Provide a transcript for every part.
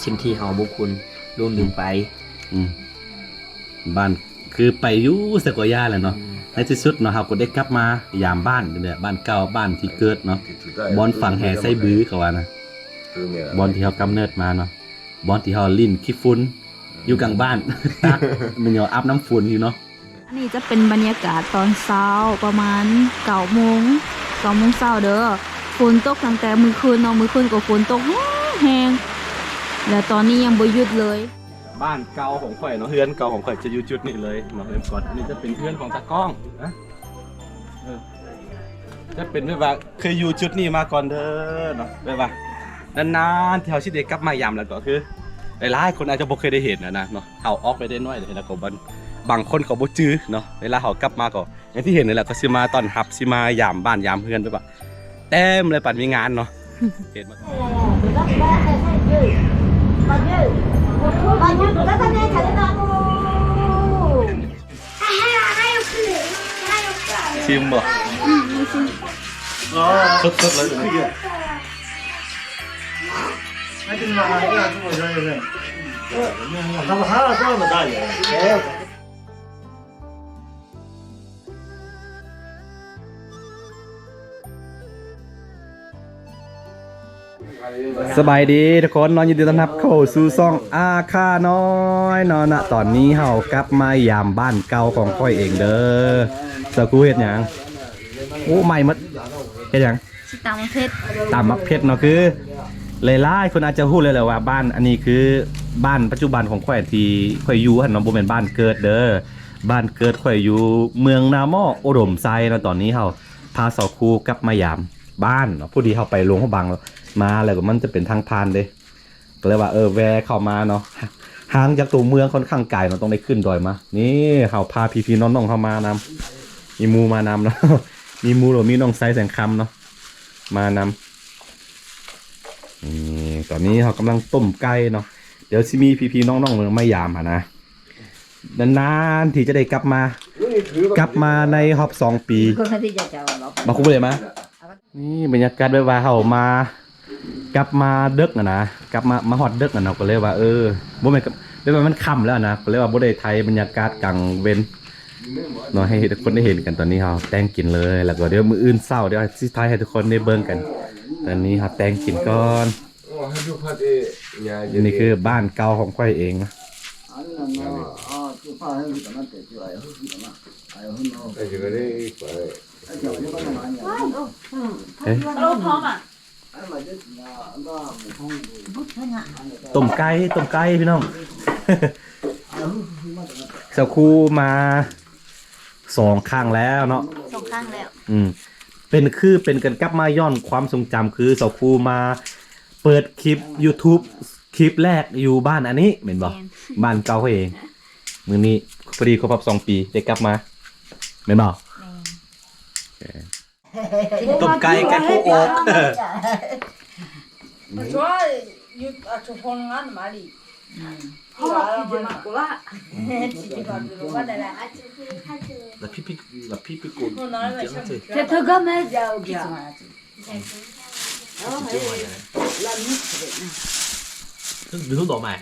สิ่งที่เฮาบุคคลล่วงลืมไปบ้านคือไปอยู่สกอยาแหละเนาะในที่สุดเนาะเราก็ได้กลับมายามบ้านเนี่ยบ้านเก่าบ้านที่เกิดเนาะบอนฝั่งแห่ไส้บื้อเขาว่านะบอนที่เขากำเนิดมาเนาะบอนที่เขาลิ้นขี้ฝุ่นอยู่กลางบ้านตักมันอาบน้ำฝุ่นอยู่เนาะอันนี้จะเป็นบรรยากาศตอนเช้าประมาณ9 โมงเช้าเด้อฝนตกตั้งแต่มื้อคืนเนาะมื้อคืนก็ฝนตกแห้งและตอนนี้ยังบ่หยุดเลยบ้านเก่าของข่อยเนาะเฮือนเก่าของข่อยจะอยู่จุดนี้เลยเนาะเริ่มก่อนอันนี้จะเป็นเฮือนของตากล้องนะจะเป็นแบบว่าเคยอยู่จุดนี้มาก่อนเด้อเนาะแบบว่านานๆที่เขาชิได้กลับมายามแล้วก็คือหลายๆคนอาจจะบ่เคยได้เห็นนะเนาะเอาออกไปได้น้อยเลยแล้วก็บางคนเขาบ่จื้อเนาะเวลาเขากลับมาก็อย่างที่เห็นนี่แหละก็สิมาต้อนรับสิมายามบ้านยามเฮือนไปว่าเต็มเลยปัดมีงานเนาะเห็นมั้ยชิมบ่สดๆเลยสบายดีทุกคนนอนยินดีต้อนรับเข้าสู่ซ่องอาคาน้อยนอนตอนนี้เฮากลับมายามบ้านเก่าของค่อยเองเด้อสกูเฮ็ดหยังโอ้ใหม่หมดเฮ็ดหยังตำเพชรเนาะคือหลายๆคนอาจจะพูดเลยแหละว่าบ้านอันนี้คือบ้านปัจจุบันของข่อยที่ข่อยอยู่หั่นเนาะบ่แม่นบ้านเกิดเด้อบ้านเกิดข่อยอยู่เมืองนาหม้ออุดมไซเนาะตอนนี้เฮาพาสาวครูกลับมายามบ้านเนาะผู้ดีเฮาไปหลวงพระบางมาแล้วก็มันจะเป็นทางผ่านเด้ก็เลยว่าแวะเข้ามาเนาะห่างจากตัวเมืองค่อนข้างไกลเนาะต้องได้ขึ้นดอยมานี่เฮาพาพี่ๆน้องๆเข้ามานำมีหมู่มานำเนาะมีหมู่หรือมีน้องไซแสงคำเนาะมานำนี่ตอนนี้เขากำลังต้มไก่เนาะเดี๋ยวสิมีพี่ๆน้องๆเมืองไม่ยามนะนานๆที่จะได้กลับมาในฮอบ2 ปีมาคุ้มเลยมั้ยนี่บรรยากาศแบบว่าเขามากลับมาเดึกนะกลับมาฮอดเดึกนะก็เลยว่าบ่แม่นเรียกว่ามันค่ำแล้วนะก็เลยว่าบ่ได้ไทยบรรยากาศกลางเว้นเนาะให้ทุกคนได้เห็นกันตอนนี้เขาแต่งกินเลยแล้วก็เดี๋ยวมื้ออื่นเช้าเดี๋ยวสิท้ายให้ทุกคนได้เบิ่งกันตอนนี้ครับแต่งกินก่อนนี่คือบ้านเก่าของข่อยเองนะต้มไก่พี่น้องเจ้าครูมา2 ครั้งแล้วเนาะ2 ครั้งแล้วเป็นกันกลับมาย้อนความทรงจำคือเสาครูมาเปิดคลิป YouTube คลิปแรกอยู่บ้านอันนี้เหม็นบอกบ้านเก่าเขาเองมื้อนี้พอดีครบ2 ปีได้กลับมาเหม็นบอกต้มไก่ผู้อกĐừng hút độ mày.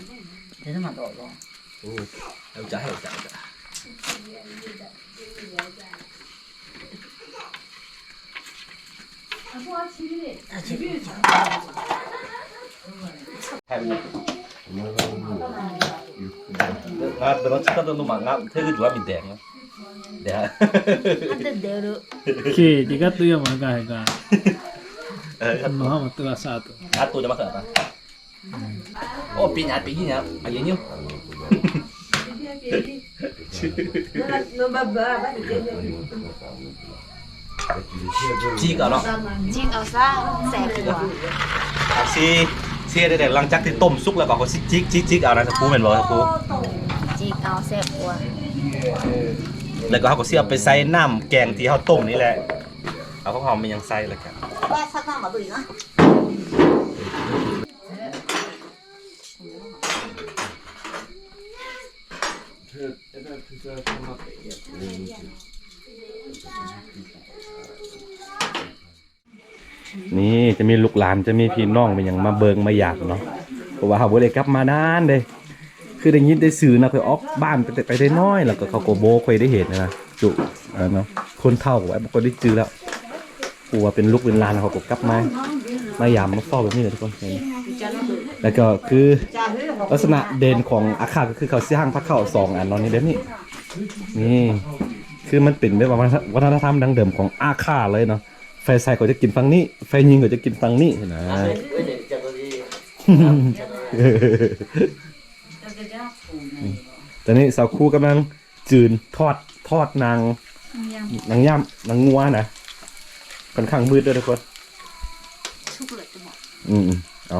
Thế nó mà độ rồi. Em trả. 너 찾아도 너 망가 태그 좋아 민대. 내가 한대 내려. Khi 네가 또 뭔가 해가. nó mà tôi sao tôi tôi cho bác thợ ta pin nhá à vậy nhiêu chi cả nó chi ở sao xẹp quá xe đây để lăng chắc thì tôm xúc là bảo có chích ảo này thật phú mình bảo thật phú chi ảo xẹp quá แล้วก็เขาก็เสียบไปใส่น้ำแกงที่เขาต้มนี่แหละเอาข้าวหอมมันยังใส่เลยกัน นี่จะมีลูกหลานจะมีพี่น้องเป็นอย่างมาเบิงมาหยาดเนาะเพราะว่าเขาบ่ได้กลับมานานเลยคือได้ยินได้สื่อนะเคยออกบ้านไปได้น้อยแล้วก็เขาก็โบเคยได้เห็นนะจุเนาะคนเฒ่าไว้บ่ก็ได้จื้อแล้วกูว่าเป็นลูกเป็นหลานเขาก็กลับมายามมาเฝ้าแบบนี้เลยทุกคนแล้วก็คือลักษณะเด่นของอาคารก็คือเขาสร้างพระเข้า2อันเนาะนี่เด้อนี่คือมันเป็นแบบวัฒนธรรมดั้งเดิมของอาคาเลยเนาะไฟใส่ก็จะกินฝั่งนี้ไฟยิงก็จะกินฝั่งนี้นะตอนนี้สาวคู่กำลังจืนทอดนางย่ำนางงัวนะค่อนข้างมืดด้วยทุกคนเอา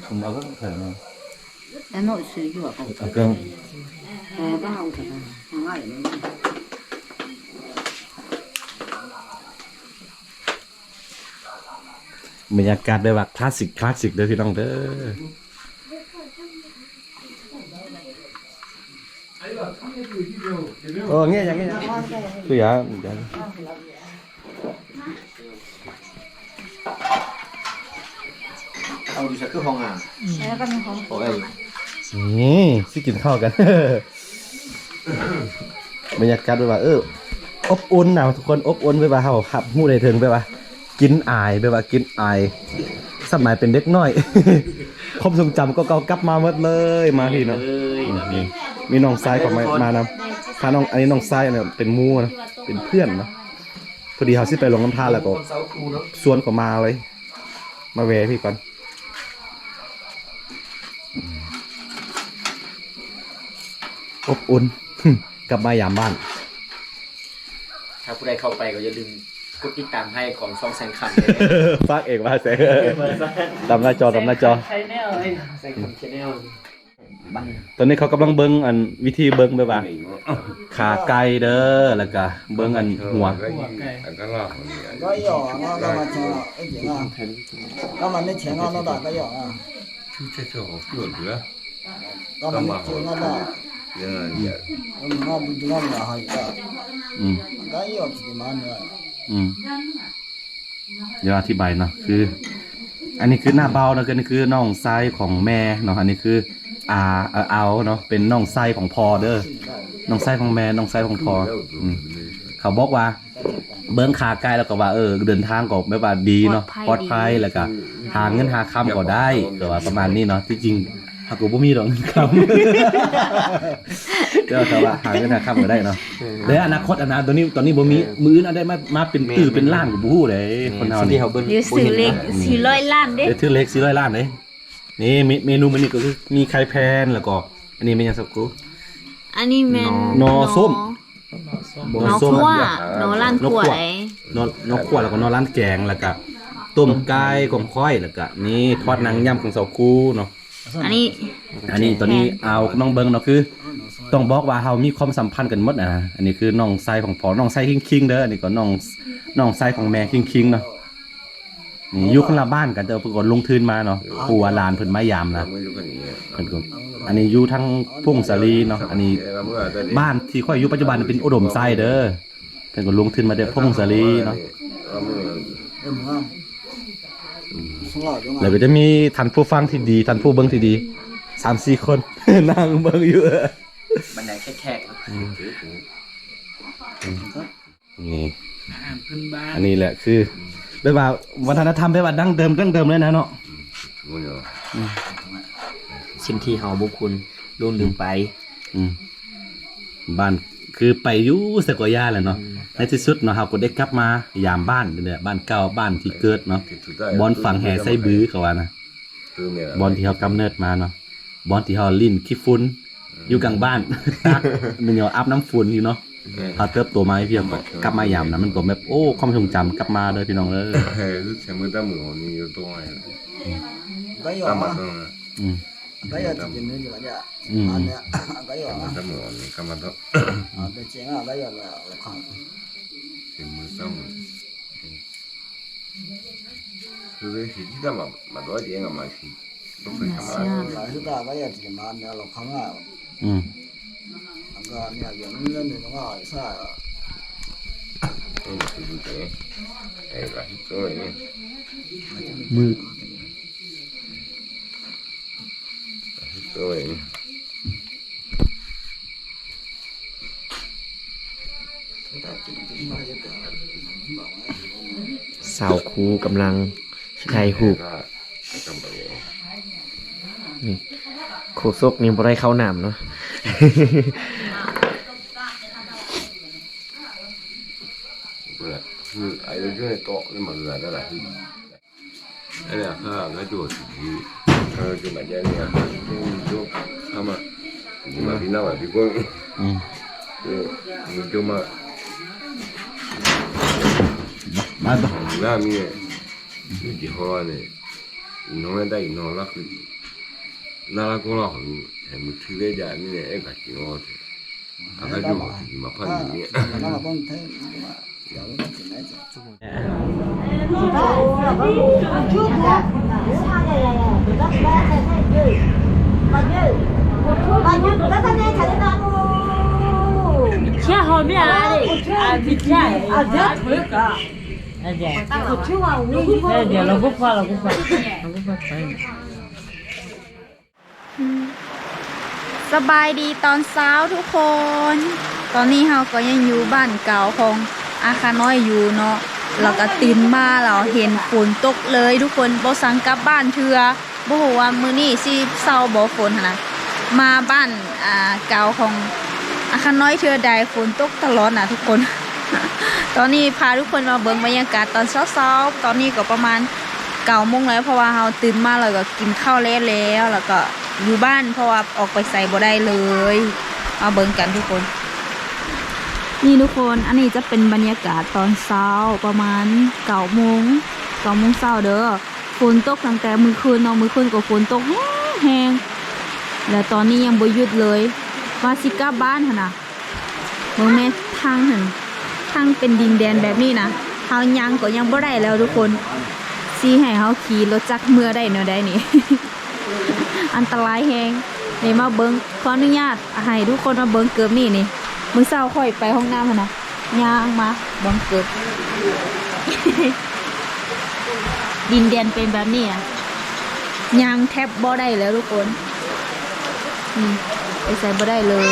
ผมเอาก็เถิดมา Đã nội sử dụng củaเอาเครื่อง bác ông thật là hàng ngày đấy. บรรยากาศได้ว่าคลาสสิกเด้อพี่น้องเด้อเงี้ยอย่างเงี้ยคืออย่างเอาดิฉันคือห้องอ่ะ Đấy, con không โอ้ย นี่สิกินข้าวกัน บรรยากาศแบบว่าอบอุ่นนะทุกคนอบอุ่นแบบว่าเขาขับหู้ได้ถึงแบบว่ากินอายแบบว่ากินอายสมัยเป็นเด็กน้อย ความทรงจำก็กลับมาหมดเลยมาพี่เนาะนี่มีน้องทรายของมานำพาน้องอันนี้น้องทรายเนี่ยเป็นหมู่นะเป็นเพื่อนเนาะพอดีเขาสิไปลงน้ำท่าแล้วก็ชวนเขามาเลยมาแวะพี่ก่อนอบอุ่น กลับมายามบ้าน ถ้าผู้ใดเข้าไปก็อย่าลืมกดติดตามให้ของช่องแซงคัน ฝากเอกมาแสงตามหน้าจอ ใช่แน่เลยแซงคันชาแนล ตอนนี้เขากำลังเบิ้งอันวิธีเบิ้งไปว่าขาไก่เด้อแล้วก็เบิ้งอันหัว có giỏ nó mà chờ cái chuyện à nó mà nó chuyện nó đòi cái giỏ à nó mà nó chuyện nó đòi nó bị nó là hay à อืม cái giỏ thì mà nữa เดี๋ยวอธิบายเนาะคือ อันนี้คือหน้าเบานะคือนี่คือน้องไส้ของแม่เนาะอันนี้คือเอาเนาะเป็นน้องไส้ของพ่อเด้อน้องไส้ของแม่น้องไส้ของพ่อเขาบอกว่าเบิ้งขาไกลแล้วก็ว่าเดินทางก็ไม่ว่าดีเนาะปลอดภัยแล้วก็หาเงินหาคำก็ได้ก็ว่าประมาณนี้เนาะที่จริงหากบ่มีดอกเงินคำเดี๋ยวแต่ว่าหาเงินหาคำก็ได้เนาะแล้วอนาคตตอนนี้บ่มีมื้อนั้นได้มาเป็นตื้อเป็นล้านก็บ่ฮู้เด้คนเฮานี่ เดี๋ยวซื้อเล็ก400 ล้านเด้ เดี๋ยวถือเล็ก400ล้านเด้นี่เมนูมันนี่ก็คือมีไข่แพนแล้วก็อันนี้เป็นหยังสักกู อันนี้แม่น หน่อส้ม หน่อคั่วหน่อล้านคั่วไอ้ นกขวดแล้วก็นอร้านแกงแล้วก็ต้มไก่ของค่อยแล้วก็นี่ทอดนางย่ำของเสาคูเนาะ อันนี้ ตอนนี้เอาน้องเบิงเนาะคือ ต้องบอกว่าเฮามีความสัมพันธ์กันหมดนะอันนี้คือน้องไส้ของพ่อน้องไส้คิงเด้ออันนี้ก็น้องไส้ของแม่คิงเนาะนี่อยู่คนละบ้านกันแต่เพิ่นก็ลงทุนมาเนาะปู่ว่าหลานเพิ่นมายามนะเพิ่นก็อันนี้อยู่ทั้งพุ่งสาลีเนาะอันนี้บ้านที่ค่อยอยู่ปัจจุบันเป็นอุดมไส้เด้อเพิ่นก็ลงทุนมาได้พุ่งสาลีเนาะ แล้วก็จะมีท่านผู้ฟังที่ดีท่านผู้เบิ่งที่ดี 3-4 คน นั่งเบิ่งอยู่ บันไดแคก นี่ อาหารพื้นบ้าน อันนี้แหละคือแบบว่าวัฒนธรรมแบบว่าดั้งเดิมเลยนะเนาะ ๆสิ่งที่เฮาบุคคลลืมไป อืมบ้านคือไปอยู่สกอยาแหละเนาะในที่สุดเนาะเฮาก็ได้กลับมายามบ้านเนี่ยบ้านเก่าบ้านที่เกิดเนาะบอนฝั่งแห่ไส้บื้อเขาว่านะบอนที่เฮากำเนิดมาเนาะบอนที่เฮาลิ้นขี้ฝุ่นอยู่กลางบ้าน มันเหนียวอับน้ำฝุ่นอยู่เนาะพาเติบโตมาให้เพียงก็กลับมายามนะมันก็แบบโอ้ความทรงจำกลับมาเด้อพี่น้องเด้อ 全部在母你有多爱了， cái giỏ 干嘛 à 都 อืม cái giỏ thì mình gì vậy Ừ. à nè cái giỏ à 在母你干嘛都cái chuyện à cái giỏ là không 全部在母。 그게 시키다 맞아 얘가 맛이 똑똑히 가만 맛있다 가야 지금 내가 강아 아까 내가 연년에 누가 사 그게 애가 있어요 물 있어요 สาวครูกำลังสิไทยฮูก 애가 잠깐만요 นี่โคซกนี่บ่ได้เข้าน้ำเนาะ 몰라 그 아이들 중에 또 얼마 안 나라 애가 가지고 그 맞아야 좀 아마 이제 막 비나와 비고 그 좀만 맞아 남이 이제 호안에 이놈에다 이놈라 그 나라고라 뭐 틀레지 아니네 애가 지금 어때 아가지고 막 판이 나가 본 태. 야는 지내자. 차 하면 아 비차 아 될까 이제 고추와 우리 이제 로고파 สบายดีตอนเช้าทุกคน ตอนนี้เราก็ยังอยู่บ้านเก่าของอาคาน้อยอยู่เนาะเราก็ตื่นมาเราเห็นฝนตกเลยทุกคนบ่สั่งกลับบ้านเทื่อบ่ฮู้ว่ามื้อนี้สิเช้าบ่ฝนหั่นนะมาบ้านเก่าของอาคาน้อยเทื่อใดฝนตกตลอดน่ะทุกคน ตอนนี้พาทุกคนมาเบิ่งบรรยากาศตอนเช้าๆตอนนี้ก็ประมาณ9 โมงแล้วเพราะว่าเราตื่นมาแล้วก็กินข้าวแล้วก็อยู่บ้านเพราะว่าออกไปใส่บ่ได้เลยมาเบิ่งกันทุกคนนี่ทุกคนอันนี้จะเป็นบรรยากาศตอนเช้าประมาณ9 โมงเช้าเด้อฝนตกตั้งแต่มื้อคืนเนาะมื้อคืนก็ฝนตกแห้งและตอนนี้ยังบ่หยุดเลยว่าสิกลับบ้านหั่นน่ะเบิ่งแม่ทางหั่นทางเป็นดินแดนแบบนี้นะเฮายังก็ยังบ่ได้แล้วทุกคนสิให้เฮาขี่รถจักรเมื่อได้แนวใดนี่ อันตรายแฮงนี่มาเบิ่งขออนุญาตให้ทุกคนมาเบิ่งเกือบนี่มื้อเช้าค่อยไปห้องน้ำหั่นน่ะย่างมาเบิ่งเกือบ ดินแดนเป็นแบบนี้อ่ะย่างแทบบ่ได้แล้วทุกคนไปใส่บ่ได้เลย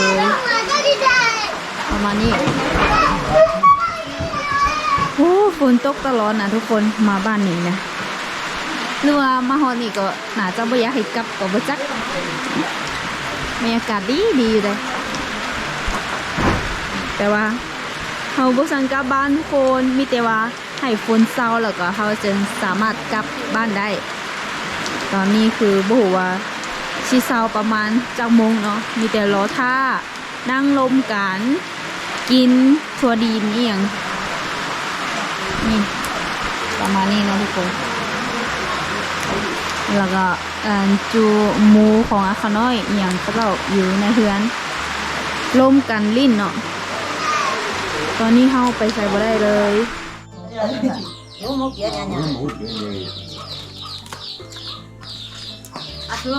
ประมาณนี้โอ้ฝนตกตลอดนะทุกคนมาบ้านนี้นะหรือว่ามาฮอดนี่ก็น่าจะบ่อยากให้กลับก็บ่จักบรรยากาศดีอยู่เลยแต่ว่าเฮาบ่สั่งกลับบ้านทุกคนมีแต่ว่าให้ฝนเซาแล้วก็เฮาจึงสามารถกลับบ้านได้ ตอนนี้คือบ่ฮู้ว่าสิเซาประมาณจักโมงเนาะมีแต่รอท่านั่งลมกันกินถั่วดินอีหยังนี่ประมาณนี้เนาะทุกคนแล้วก็จูหมูของอาคาน้อยอหย่างก็เราอยู่ในเฮือนร่มกันลิ้นเนาะตอนนี้เฮาไปใส่บ่ได้เลย 아 그거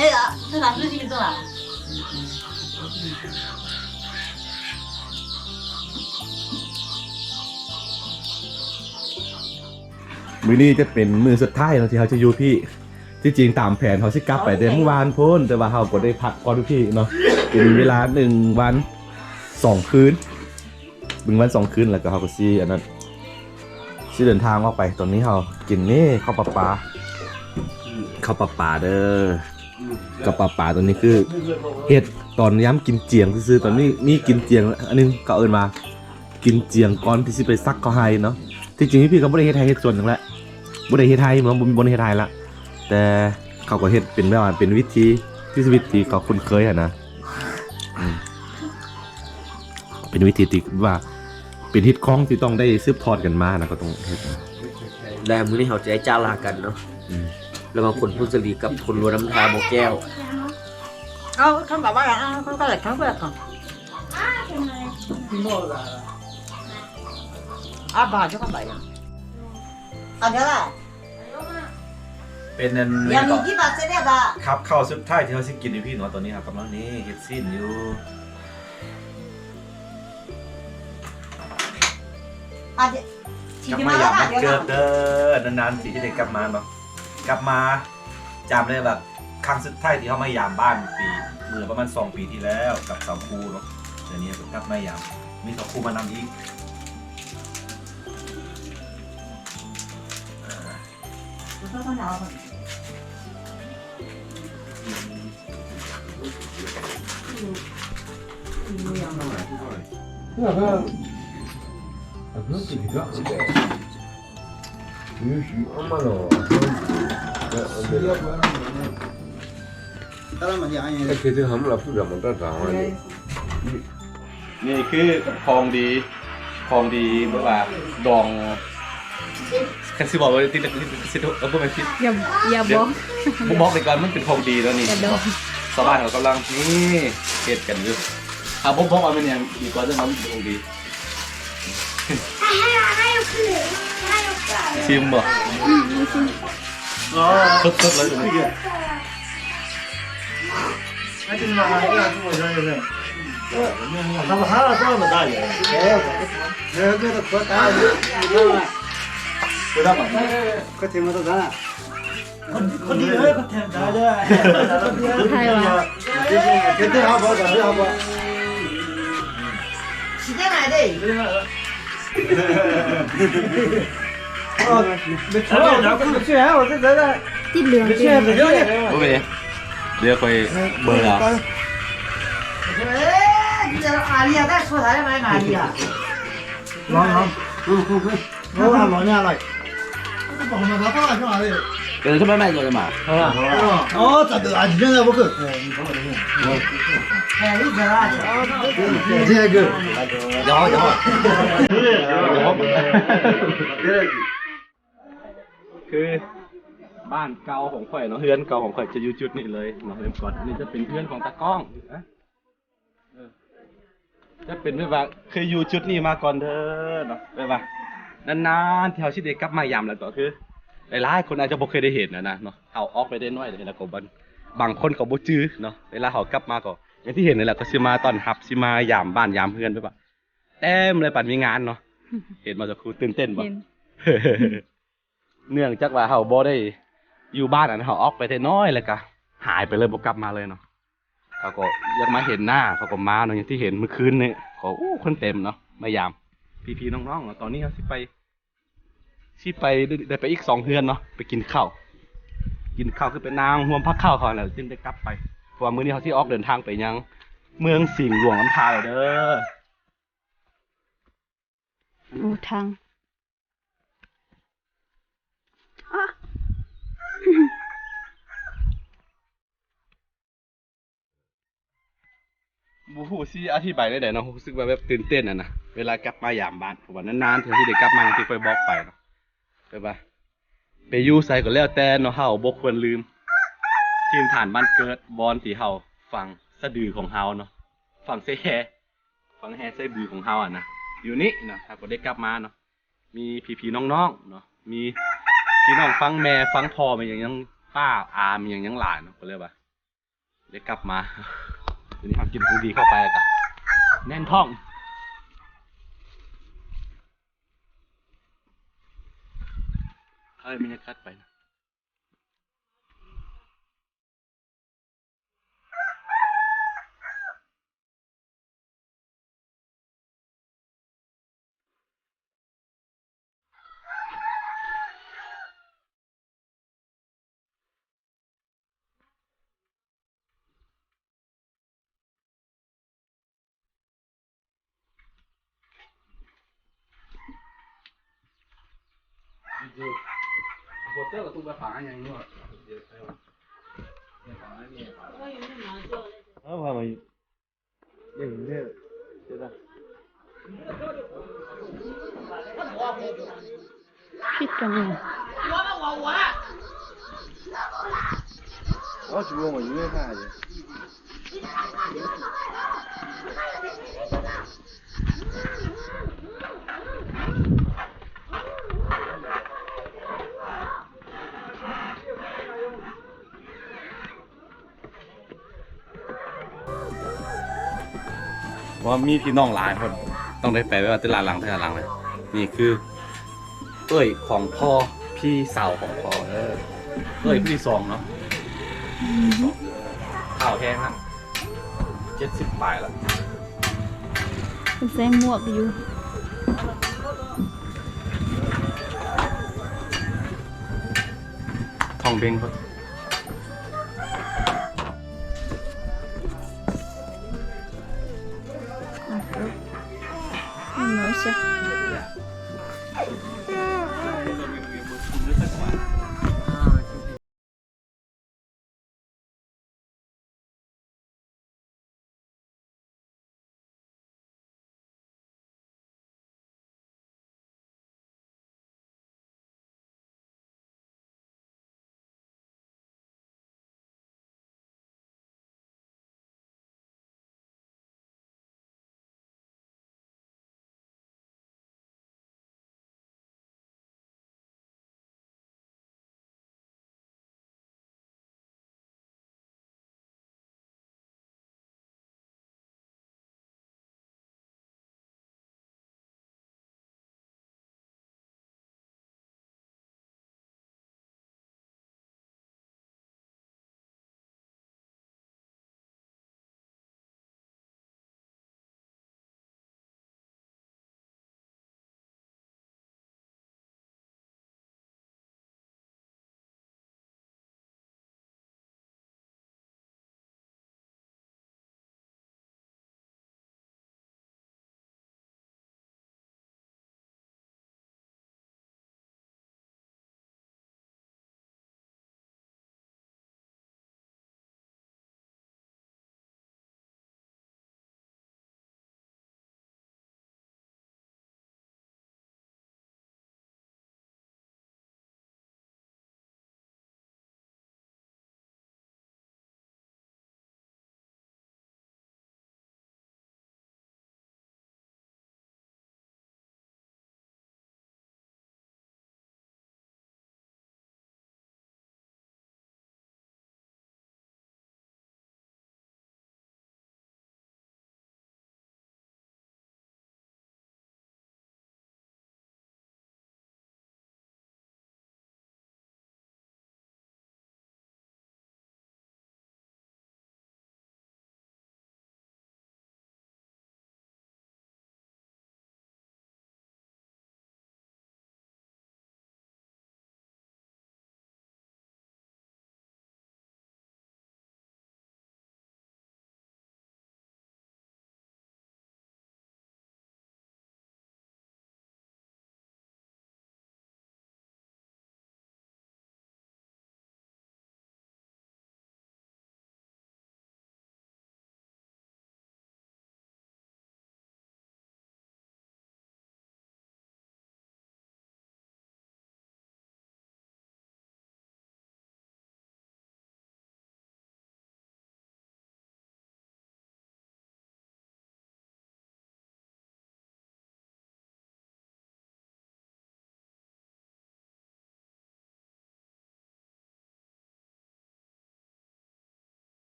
애가 안 드시겠더라 มื้อนี้จะเป็นมื้อสุดท้ายเนาะที่เขาจะอยู่พี่ที่จริงตามแผนเขาสิกลับไปแต่เมื่อวานพ้นแต่ว่าเขาก็ได้พักก่อนทุกพี่เนาะเป็นเวลา1 วัน 2 คืน1 วัน 2 คืนแล้วก็เขาก็สิอันนั้นสิเดินทางออกไปตอนนี้เขากินนี่ข้าวปลาเด้อกับปลาตัวนี้คือเฮ็ดตอนย้ำกินเจียงซื่อๆตอนนี้มีกินเจียงอันนึงก็เอิ้นมากินเจียงก่อนที่สิไปซักเขาให้เนาะที่จริงพี่ก็บ่ได้เฮ็ดไทยเฮ็ดส่วนหนึงแหละบ่ได้เฮ็ดไทยเหมือนบ่ได้เฮ็ดไทยละแต่เขาก็เฮ็ดเป็นแบบว่าเป็นวิธีที่ชีวิตที่เขาคุ้นเคยอ่ะนะเป็นวิธีที่ว่าเป็นฮิตของที่ต้องได้สืบทอดกันมานะก็ต้องเฮ็ด และมื้อนี้เราจะได้จ้าลากันเนาะแล้วมาคนพุทธลีกับคนรัวน้ำทาโบแก้ว không bảo là không có là không có bà chứ không phải à nhớ là เป็นอัน ยังมีกี่บาทเสร็จอ่ะ ครับข้าวสุดท้ายที่เขาสิกินในพี่เนาะตอนนี้ครับกำลังนี้เฮ็ดสิ้นอยู่กลับมาอยากมาเกิดเด้อนานๆสิที่ได้กลับมาเนาะกลับมาจำเลยแบบครั้งสุดท้ายที่เขามายามบ้านปีเมื่อประมาณ2 ปีที่แล้วกับสาวครูเนาะเดี๋ยวนี้กลับมายามมีสาวครูมานำอีกนี่คือของดีแบบว่าดองคันสิบอกว่าติดสิเอาพวกมันติด อย่าบอก ผมบอกไปก่อนมันเป็นของดีแล้วนี่ อย่าดอง ชาวบ้านเขากำลังนี่เฮ็ดกันอยู่ผมบอกว่ามันยังดีกว่าจะมันเป็นของดีชิมบ่สดๆเลยตรงนี้ 他们还要这么大人，这个可大了，知道吗？可听不到咱。คนดีเลยคนแทนได้เลย ไทยวะ เดี๋ยวเอาบ่เดี๋ยวเอาบ่时间来的哦没错不去我这在 ติดเหลือง 不去不去 โอเคเดี๋ยวค่อยเบอร์เอา 哎，你这阿里啊，咱说啥也买阿里啊？老我老年了我们他爸是哪里 เดี๋ยวทำไมไม่ตัวจะมา 哦这个阿里现在不够哎，你这阿里，这个 เดี๋ยวคือบ้านเก่าของข่อยเนาะเฮือนเก่าของข่อยจะอยู่จุดนี้เลยเนาะเฮือนก่อนนี่จะเป็นเฮือนของตากล้องจะเป็นแบบว่าเคยอยู่จุดนี้มาก่อนเด้อเนาะแบบว่านานๆที่เขาสิได้กลับมายามแล้วก็คือหลายๆคนอาจจะบ่เคยได้เห็นนะเนาะเอาออกไปได้น้อยเลยแล้วก็บางคนก็บ่จื้อเนาะเวลาเขากลับมาก็อย่างที่เห็นนี่แหละก็สิมาต้อนรับสิมายามบ้านยามเฮือนไปป่ะเต็มเลยปั่นมีงานเนาะเห็นมาจากครูตื่นเต้นบ่ เห็น เนื่องจากว่าเขาบ่ได้อยู่บ้านอันเขาออกไปแต่น้อยแล้วก็หายไปเลยบ่กลับมาเลยเนาะเขาก็อยากมาเห็นหน้าเขาก็มาเนาะอย่างที่เห็นเมื่อคืนนี่เขาคนเต็มเนาะมายามพี่ๆน้องๆเนาะตอนนี้เขาสิไปได้ไปอีก2 เฮือนเนาะไปกินข้าวคือเป็นนางรวมพักข้าวเขาแล้วจึงได้กลับไปเพราะว่ามื้อนี้เขาสิออกเดินทางไปยังเมืองสิงห์หลวงลำพาแล้วเด้อ อูทาง บูฮูซี่อธิบายได้เนาะรู้สึกว่าแบบตื่นเต้นอ่ะนะเวลากลับมายามบ้านผมว่านานๆถึงที่ได้กลับมาอย่างที่เคยบอกไปเนาะใช่ปะไปอยู่ไสก็แล้วแต่เนาะเฮาบ่ควรลืมทีมฐานบ้านเกิดบอนที่เฮาฟังสะดือของเฮาเนาะฟังเสแฮใส่บือของเฮาอ่ะนะอยู่นี่เนาะถ้าก็ได้กลับมาเนาะมีพี่ๆน้องๆเนาะมีพี่น้องฟังแม่ฟังพ่อมันยังป้าอามันยังหลานเนาะก็เลยว่าได้กลับมาทีนี้กินของดีเข้าไปกันแน่นท้องมันจะคัดไปนะโคตรก็ตุ้งไปฝังอย่างนี้ว่ะเอาพามาอย่างนี้เนี่ยเจ้าคิดกันเลย 哦，只不过我一个人看下去。ราะว่ามีพี่น้องหลายคนต้องได้ไปไว้ว่าตลาดหลังเลยนี่คือเอ้ยของพ่อพี่สาวของพ่อเอ้ยพี่ที่สองเนาะข้าวแห้งนะ70 ปลายแล้ว เป็นแซงหมวกอยู่ ทองเบงครับ น้อยใช่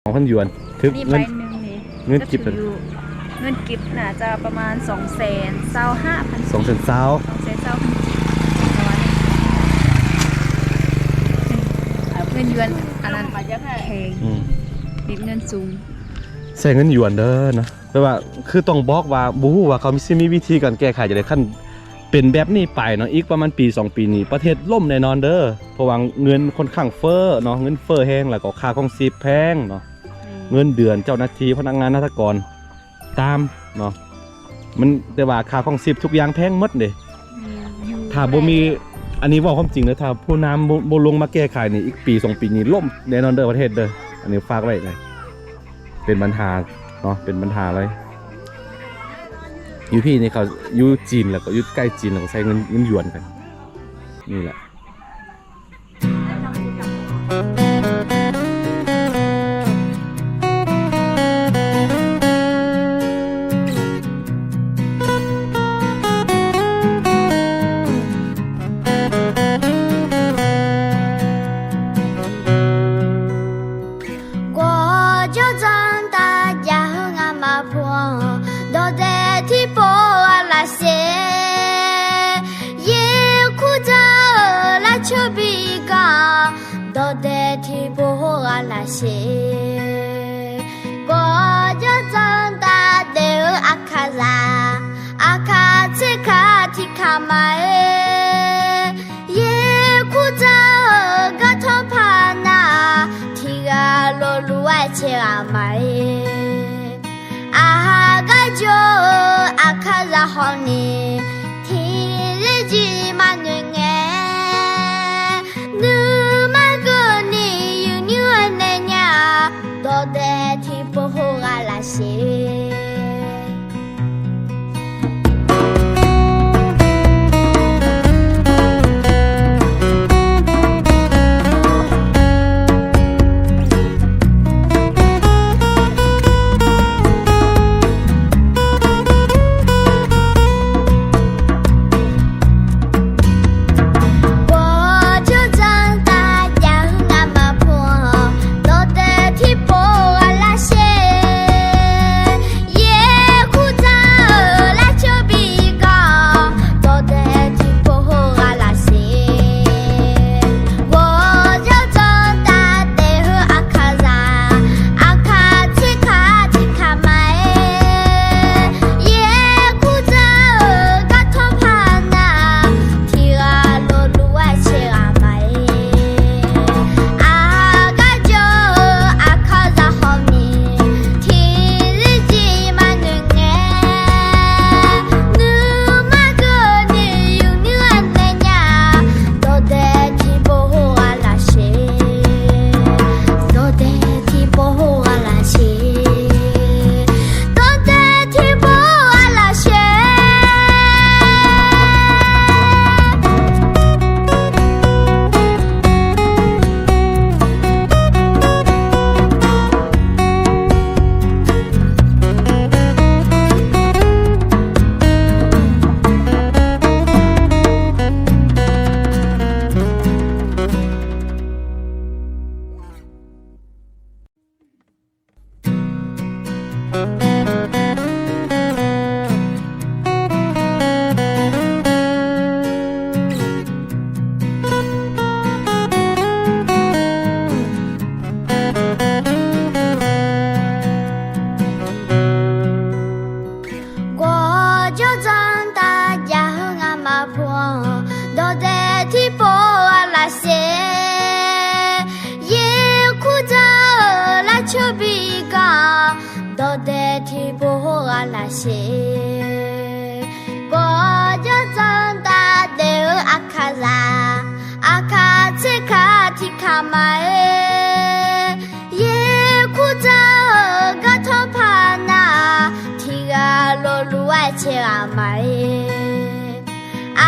2,000 หยวนคือ นี่ใบ เงิน หนึ่งนี่ เงินกิบ ก็ถืออยู่เงินกิบน่าจะประมาณ225,000 2เซนซาว 220,000ประมาณนี้เงินหยวนอันนั้นแพง อืม บิดเงินสูง ใส่เงินหยวนเด้อนะแปลว่าคือต้องบอกว่าบ่ฮู้ว่าเขามีวิธีการแก้ไขจะได้ขั้นเป็นแบบนี้ไปเนาะอีกประมาณปี2ปีนี้ประเทศล่มแน่นอนเด้อเพราะว่าเงินค่อนข้างเฟ้อเนาะเงินเฟ้อแฮงแล้วก็ค่าครองชีพแพงเนาะเงินเดือนเจ้าหน้าที่พนักงานราชการตามเนาะมันแต่ว่าค่าครองชีพทุกอย่างแพงหมดเด้ถ้าบ่มีอันนี้เว้าความจริงเด้อถ้าผู้นำบ่ลงมาแก้ไขนี่อีกปี2ปีนี้ล่มแน่นอนเด้อประเทศเด้ออันนี้ฝากไว้เลยเป็นปัญหาเนาะเป็นปัญหาเลยอยู่พี่นี่เขาอยู่จีนแล้วก็อยู่ใกล้จีนแล้วก็ใช้เงินหยวนกันนี่แหละอ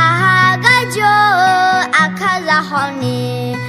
าหากะโจอาคาลาฮอนี